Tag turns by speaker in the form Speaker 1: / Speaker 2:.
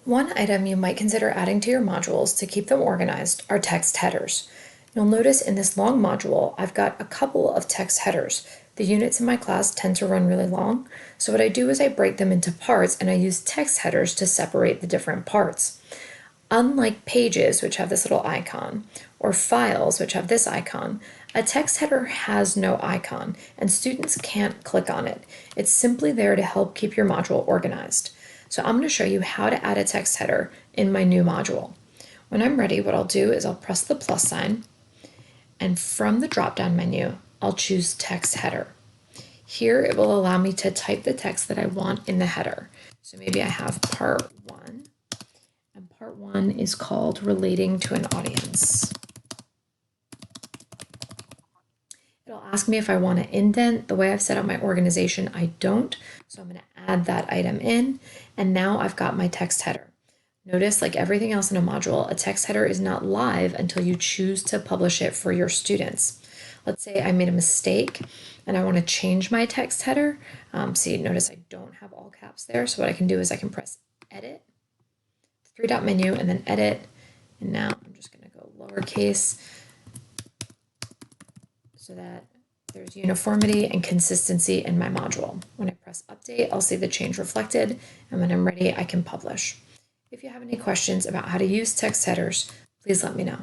Speaker 1: One item you might consider adding to your modules to keep them organized are text headers. You'll notice in this long module, I've got a couple of text headers. The units in my class tend to run really long, so what I do is I break them into parts and I use text headers to separate the different parts. Unlike pages, which have this little icon, or files, which have this icon, a text header has no icon and students can't click on it. It's simply there to help keep your module organized. So I'm going to show you how to add a text header in my new module. When I'm ready, what I'll do is I'll press the plus sign, and from the drop-down menu, I'll choose text header. Here it will allow me to type the text that I want in the header. So maybe I have part 1, and part 1 is called relating to an audience. It'll ask me if I want to indent. The way I've set up my organization, I don't. So I'm going to add that item in. And now I've got my text header. Notice, like everything else in a module, a text header is not live until you choose to publish it for your students. Let's say I made a mistake and I want to change my text header. See, notice I don't have all caps there. So what I can do is I can press edit, three-dot menu, and then edit. And now I'm just going to go lowercase, so that there's uniformity and consistency in my module. When I press update, I'll see the change reflected, and when I'm ready, I can publish. If you have any questions about how to use text headers, please let me know.